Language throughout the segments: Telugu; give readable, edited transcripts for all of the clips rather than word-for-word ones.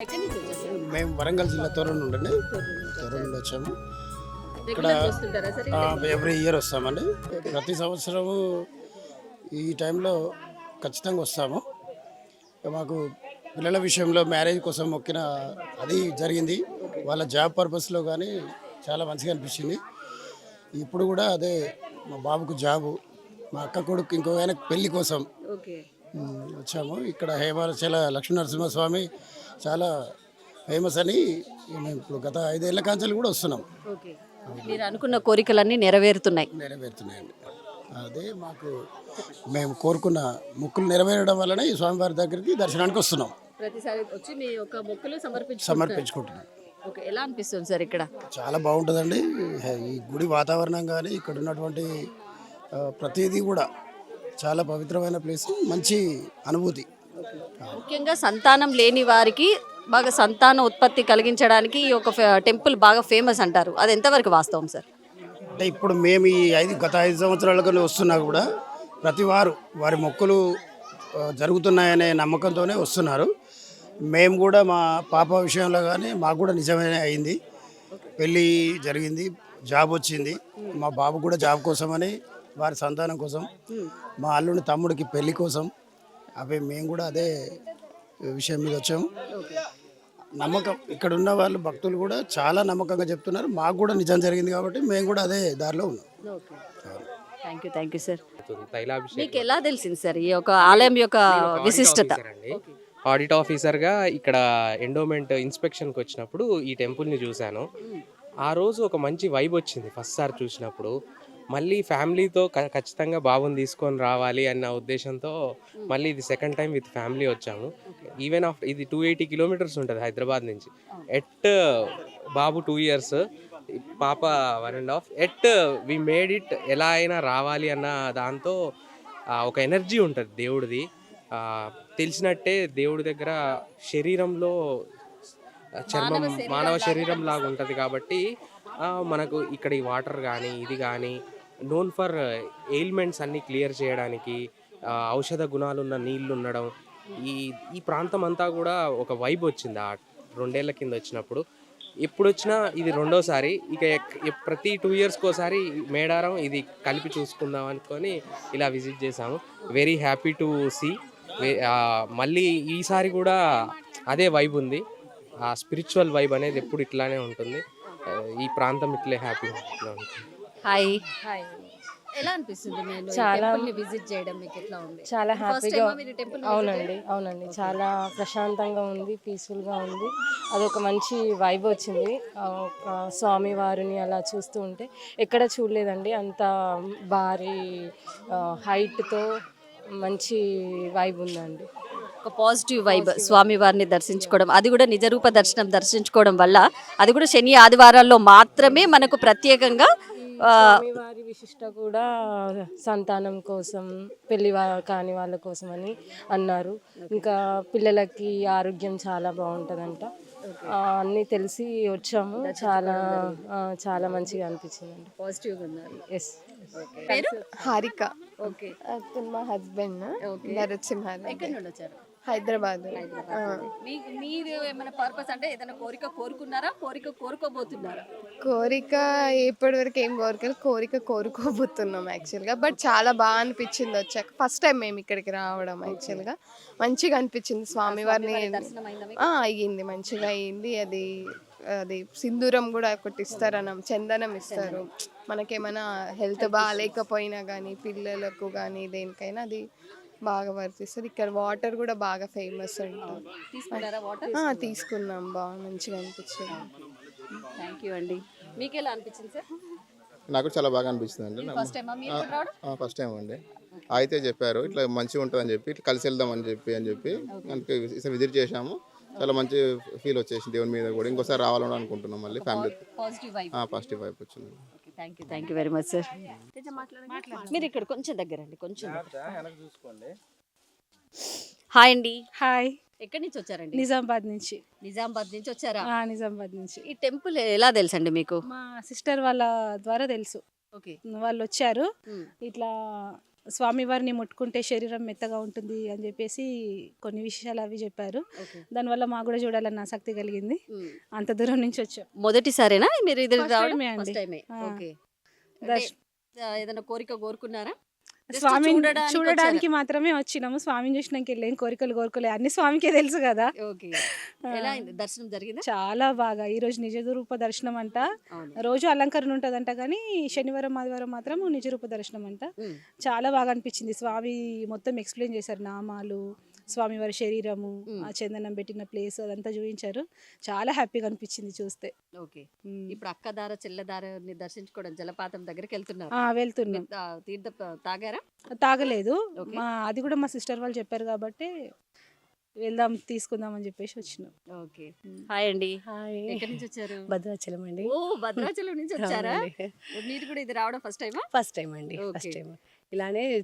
ఎక్కడి నుంచి వచ్చేసారు? మేము వరంగల్ జిల్లా తోరూరు నుండి వచ్చాము. ఇక్కడ రెగ్యులర్ వస్తుంటారా సరే? ఎవ్రీ ఇయర్ వస్తామండి. ప్రతి సంవత్సరము ఈ టైంలో ఖచ్చితంగా వస్తాము. మాకు పిల్లల విషయంలో మ్యారేజ్ కోసం మొక్కిన అది జరిగింది. వాళ్ళ జాబ్ పర్పస్లో కానీ చాలా మంచిగా అనిపించింది. ఇప్పుడు కూడా అదే మా బాబుకు జాబు, మా అక్క కొడుకు ఇంకో ఆయన పెళ్లి కోసం ఓకే. వచ్చాము. ఇక్కడ హేమాచల లక్ష్మీనరసింహస్వామి చాలా ఫేమస్ అని మేము ఇప్పుడు గత 5 ఏళ్ల కాంచెలు కూడా వస్తున్నాం. ఓకే. మీరు అనుకున్న కోరికలన్నీ నెరవేరుతున్నాయి. నెరవేరుతున్నాయండి. అదే మాకు మేము కోరుకున్న మొక్కులు నెరవేరడం వల్లనే ఈ స్వామివారి దగ్గరికి దర్శనానికి వస్తున్నాం, ప్రతిసారి వచ్చి మీ యొక్క మొక్కులు సమర్పించుకుంటున్నాం. ఓకే. ఎలా అనిపిస్తుంది సార్ ఇక్కడ? చాలా బాగుంటుందండి. ఈ గుడి వాతావరణం కానీ ఇక్కడ ఉన్నటువంటి ప్రతిదీ కూడా చాలా పవిత్రమైన ప్లేస్, మంచి అనుభూతి. ముఖ్యంగా సంతానం లేని వారికి బాగా సంతాన ఉత్పత్తి కలిగించడానికి ఈ యొక్క టెంపుల్ బాగా ఫేమస్ అంటారు. అది ఎంతవరకు వాస్తవం సార్? అంటే ఇప్పుడు మేము ఈ గత 5 సంవత్సరాలుగా వస్తున్నా కూడా ప్రతి వారి మొక్కులు జరుగుతున్నాయనే నమ్మకంతోనే వస్తున్నారు. మేము కూడా మా పాప విషయంలో కానీ మాకు కూడా నిజమే అయింది. పెళ్ళి జరిగింది, జాబ్ వచ్చింది. మా బాబు కూడా జాబ్ కోసమని, వారి సంతానం కోసం, మా అల్లుని తమ్ముడికి పెళ్లి కోసం, అవి మేము కూడా అదే విషయం మీద వచ్చాము. నమ్మకం ఇక్కడ ఉన్న వాళ్ళు భక్తులు కూడా చాలా నమ్మకంగా చెప్తున్నారు. మాకు కూడా నిజం జరిగింది కాబట్టి మేము కూడా అదే దారిలో ఉన్నాం. Thank you sir. మీకు ఎలా తెలిసింది సార్ ఈ యొక్క ఆలయం యొక్క విశిష్టత? ఆడిట్ ఆఫీసర్గా ఇక్కడ ఎండోమెంట్ ఇన్స్పెక్షన్కి వచ్చినప్పుడు ఈ టెంపుల్ని చూశాను. ఆ రోజు ఒక మంచి వైబ్ వచ్చింది ఫస్ట్ సారి చూసినప్పుడు. మళ్ళీ ఫ్యామిలీతో ఖచ్చితంగా బాబుని తీసుకొని రావాలి అన్న ఉద్దేశంతో మళ్ళీ ఇది సెకండ్ టైం విత్ ఫ్యామిలీ వచ్చాము. ఈవెన్ ఆఫ్టర్ ఇది 280 కిలోమీటర్స్ ఉంటుంది హైదరాబాద్ నుంచి. బాబు 2 years, పాప 1.5. We made it. ఎలా అయినా రావాలి అన్న దాంతో ఒక ఎనర్జీ ఉంటుంది దేవుడిది. తెలిసినట్టే దేవుడి దగ్గర శరీరంలో చర్మం మానవ శరీరం లాగా ఉంటుంది కాబట్టి మనకు ఇక్కడ ఈ వాటర్ కానీ ఇది కానీ నోన్ ఫర్ ఎయిల్మెంట్స్ అన్నీ క్లియర్ చేయడానికి, ఔషధ గుణాలు ఉన్న నీళ్ళు ఉండడం, ఈ ప్రాంతం అంతా కూడా ఒక వైబ్ వచ్చింది ఆ 2 ఏళ్ల కింద వచ్చినప్పుడు. ఎప్పుడు వచ్చినా ఇది రెండోసారి. ఇక ప్రతి 2 yearsకి ఒకసారి మేడారం ఇది కలిపి చూసుకుందాం అనుకొని ఇలా విజిట్ చేసాము. Very happy to see. మళ్ళీ ఈసారి కూడా అదే వైబ్ ఉంది. ఆ స్పిరిచువల్ వైబ్ అనేది ఎప్పుడు ఇట్లానే ఉంటుంది. ఈ ప్రాంతం ఇట్లే హ్యాపీగా ఉంటుంది. హాయ్. ఎలా అనిపిస్తుంది నేను చాలా విజిట్ చేయడం? మీకు ఎట్లా ఉంది? చాలా హ్యాపీగా. అవునండి. అవునండి, చాలా ప్రశాంతంగా ఉంది, పీస్ఫుల్గా ఉంది. అదొక మంచి వైబ్ వచ్చింది. ఒక స్వామి వారిని అలా చూస్తూ ఉంటే ఎక్కడ చూడలేదండి, అంత భారీ హైట్తో మంచి వైబ్ ఉందండి. ఒక పాజిటివ్ వైబ్ స్వామి వారిని దర్శించుకోవడం, అది కూడా నిజరూప దర్శనం దర్శించుకోవడం వల్ల, అది కూడా శని ఆదివారాల్లో మాత్రమే మనకు ప్రత్యేకంగా. వారి విశిష్ట కూడా సంతానం కోసం, పెళ్లి కాని వాళ్ళ కోసం అని అన్నారు. ఇంకా పిల్లలకి ఆరోగ్యం చాలా బాగుంటుందంట. అన్నీ తెలిసి వచ్చాము. చాలా మంచిగా అనిపించిందండి. పాజిటివ్గా ఉన్నారు. ఎస్. హారిక. ఓకే. మా హస్బెండ్ నరసింహ. ఎక్కడి నుండి వచ్చారు? హైదరాబాద్. మీరు ఏమైనా పర్పస్ అంటే ఏదైనా కోరిక కోరుకున్నారా? కోరుకోబోతున్నారా? కోరిక ఇప్పటి వరకు ఏం కోరుకోబోతున్నాం యాక్చువల్గా. బట్ చాలా బాగా అనిపించింది వచ్చాక. ఫస్ట్ టైం మేము ఇక్కడికి రావడం యాక్చువల్గా. మంచిగా అనిపించింది స్వామివారిని. అయ్యింది, మంచిగా అయ్యింది. అది సింధూరం కూడా ఒకటి ఇస్తారన్నాం, చందనం ఇస్తారు. మనకేమైనా హెల్త్ బాగాలేకపోయినా కానీ, పిల్లలకు కానీ దేనికైనా అది బాగా వర్తిస్తుంది. ఇక్కడ వాటర్ కూడా బాగా ఫేమస్ ఉంటుంది. తీసుకున్నాం, బాగా మంచిగా అనిపించింది. థ్యాంక్ యూ అండి. మీకు ఎలా అనిపించింది సార్? నాకు చాలా బాగా అనిపిస్తుంది అండి. ఫస్ట్ టైం అండి. అయితే చెప్పారు ఇట్లా మంచిగా ఉంటుంది అని చెప్పి, ఇట్లా కలిసి వెళ్దాం అని చెప్పి అందుకే విజిట్ చేసాము. చాలా మంచి ఫీల్ వచ్చేసింది దేవుని మీద కూడా. ఇంకోసారి రావాలని అనుకుంటున్నాం మళ్ళీ ఫ్యామిలీ. పాజిటివ్ వైబ్ వచ్చింది. Thank you very much sir. మీరు ఇక్కడ కొంచెం దగ్గరండి, కొంచెం. హాయ్ అండి. హాయ్. ఎక్కడి నుంచి వచ్చారండి? నిజామాబాద్ నుంచి. నిజామాబాద్ నుంచి వచ్చారా? నిజామాబాద్ నుంచి. ఈ టెంపుల్ ఎలా తెలుసండి మీకు? మా సిస్టర్ వాళ్ళ ద్వారా తెలుసు. ఓకే. వాళ్ళు వచ్చారు. ఇట్లా స్వామివారిని ముట్టుకుంటే శరీరం మెత్తగా ఉంటుంది అని చెప్పేసి కొన్ని విషయాలు అవి చెప్పారు. దానివల్ల మాకు కూడా చూడాలన్న ఆసక్తి కలిగింది. అంత దూరం నుంచి వచ్చాం. మొదటిసారేనా మీరు ఇది First రావడం? time ఏ అండి. First time ఏ. ఆ. ఓకే. దర్శ- అంటే, ఏదైనా కోరిక కోరుకున్నారా? Just స్వామిని చూడడానికి చూడడానికి వచ్చారా? మాత్రమే వచ్చినాము. స్వామిని చూసినాక వెళ్ళేం కోరికలు కోరుకోలే, అన్ని స్వామికే తెలుసు కదా. ఓకే. ఎలా అయింది దర్శనం జరిగిందా? చాలా బాగా ఈ రోజు నిజ రూప దర్శనం అంట. అవును. రోజు అలంకరణ ఉంటదంట కానీ శనివారం ఆదివారం మాత్రం నిజ రూప దర్శనం అంట. ఉమ్. చాలా బాగా అనిపించింది. స్వామి మొత్తం ఎక్స్ప్లెయిన్ చేశారు, నామాలు, స్వామివారి శరీరము, ఆ చందనం పెట్టిన ప్లేస్ అదంతా చూపించారు. చాలా హ్యాపీగా అనిపించింది చూస్తే. ఓకే. ఇప్పుడు అక్కదార చెల్లదారని దర్శించుకోవడం జలపాతం దగ్గరికి వెళ్తున్నారు. వెళ్తున్నాం. తీర్థ తాగారా? తాగలేదు. ఓకే. అది కూడా మా సిస్టర్ వాళ్ళు చెప్పారు కాబట్టి వెళ్దాం తీసుకుందాం అని చెప్పేసి వచ్చినాం. ఓకే. హాయ్ అండి. హాయ్, ఎక్కడి నుంచి వచ్చారు? భద్రాచలం అండి. ఓ, భద్రాచలం నుంచి వచ్చారా? అవునండి. మీరు కూడా ఇది రావడం ఫస్ట్ టైమా? ఫస్ట్ టైం అండి, ఓకే. First time. ఇలానే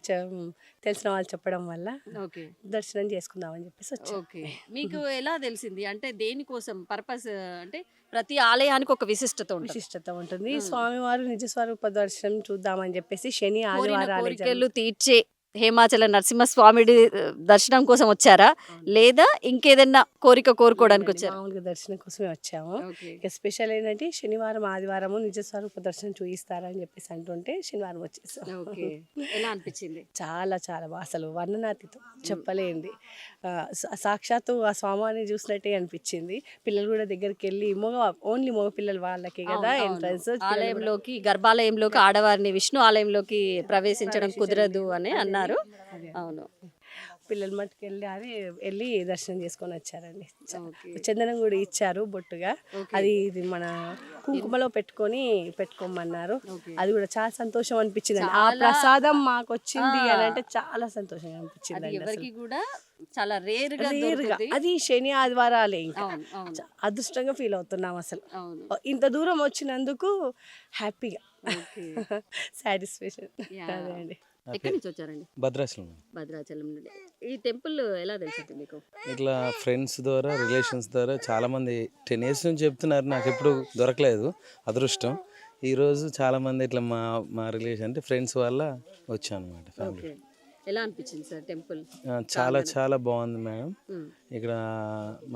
తెలిసిన వాళ్ళు చెప్పడం వల్ల ఓకే. దర్శనం చేసుకుందామని చెప్పేసి వచ్చాం. ఓకే. మీకు ఎలా తెలిసింది? అంటే దేనికోసం పర్పస్? అంటే ప్రతి ఆలయానికి ఒక విశిష్టత ఉంటుంది. విశిష్టత ఉంటుంది. స్వామివారు నిజ స్వరూప దర్శనం చూద్దామని చెప్పేసి శని కోరిన ఆదివారాలు కోరికలు తీర్చే హేమాచల నరసింహస్వామి దర్శనం కోసం వచ్చారా, లేదా ఇంకేదన్నా కోరిక కోరుకోవడానికి వచ్చారా? మామూలుగా దర్శనం కోసమే వచ్చాము. ఓకే. ఇక స్పెషల్ ఏంటంటే శనివారం ఆదివారము నిజ స్వరూప దర్శనం చూపిస్తారని చెప్పేసి అంటుంటే శనివారం వచ్చేసాం. ఓకే. ఎలా అనిపించింది? చాలా చాలా బాగా, అసలు వర్ణనాతీతం, చెప్పలేంది. సాక్షాత్తు ఆ స్వామిని చూసినట్టే అనిపించింది. పిల్లలు కూడా దగ్గరికి వెళ్ళి ఓన్లీ మగ పిల్లలు వాళ్ళకి కదా అవును, అవును. ఎంట్రన్స్. ఆలయంలోకి, గర్భాలయంలోకి ఆడవారిని విష్ణు ఆలయంలోకి ప్రవేశించడం కుదరదు అని అన్నారు. అవును. పిల్లలు మట్టుకు వెళ్ళి దర్శనం చేసుకొని వచ్చారండి. ఓకే. చందనం కూడా ఇచ్చారు బొట్టుగా. ఓకే. అది ఇది మన కుంకుమలో పెట్టుకోమన్నారు. ఓకే. అది కూడా చాలా సంతోషం అనిపించింది. ఆ చాలా- ప్రసాదం మాకు వచ్చింది అని అంటే చాలా సంతోషంగా అనిపించింది అది అండి. ఎవరికి కూడా చాలా రేర్ గా రేరుగా దొరుకుతుంది. అది శని ఆదివారాలే ఇంకా. అవును, అవును, అదృష్టంగా ఫీల్ అవుతున్నాం అసలు. అవును. ఇంత దూరం వచ్చినందుకు హ్యాపీగా, ఓకే. సాటిస్ఫాక్షన్. యా. అదే అండి. ఎక్కడి నుంచి వచ్చారండి? భద్రాచలం. భద్రాచలం నుండి. ఈ టెంపుల్ ఎలా తెలిసింది మీకు? ఇట్లా ఫ్రెండ్స్ ద్వారా, రిలేషన్స్ ద్వారా చాలామంది 10 years నుంచి చెప్తున్నారు, నాకు ఎప్పుడు దొరకలేదు అదృష్టం. ఈరోజు చాలామంది ఇట్లా మా రిలేషన్ అంటే ఫ్రెండ్స్ వల్ల వచ్చాను అనమాట, ఫ్యామిలీ. ఓకే. ఎలా అనిపించింది సార్ టెంపుల్? చాలా చాలా బాగుంది మేడం. ఉమ్. ఇక్కడ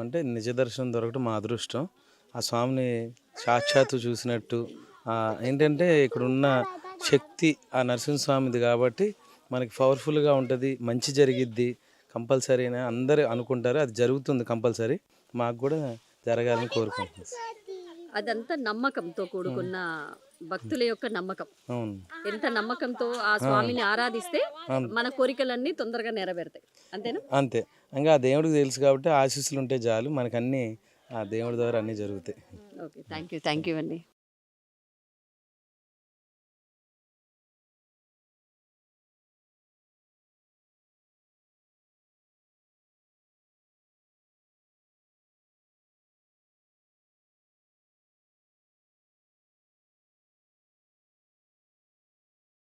అంటే నిజ దర్శనం దొరకడం మా అదృష్టం. ఆ స్వామిని సాక్షాత్తు చూసినట్టు ఏంటంటే ఇక్కడ ఉన్న శక్తి ఆ నరసింహస్వామిది కాబట్టి మనకి పవర్ఫుల్గా ఉంటుంది, మంచి జరిగిద్ది కంపల్సరీ అని అందరూ అనుకుంటారు. అది జరుగుతుంది కంపల్సరీ, మాకు కూడా జరగాలని కోరుకుంటున్నాం. అదంతా నమ్మకంతో కూడుకున్న భక్తుల యొక్క నమ్మకం. అవును, ఎంత నమ్మకంతో ఆ స్వామిని ఆరాధిస్తే మన కోరికలన్నీ తొందరగా నెరవేరుతాయి. అంతేనా? అంతే. ఇంకా ఆ దేవుడికి తెలుసు కాబట్టి ఆశీస్సులు ఉంటే చాలు, మనకు అన్నీ ఆ దేవుడి ద్వారా అన్నీ జరుగుతాయి. ఓకే. థ్యాంక్ యూ అండి.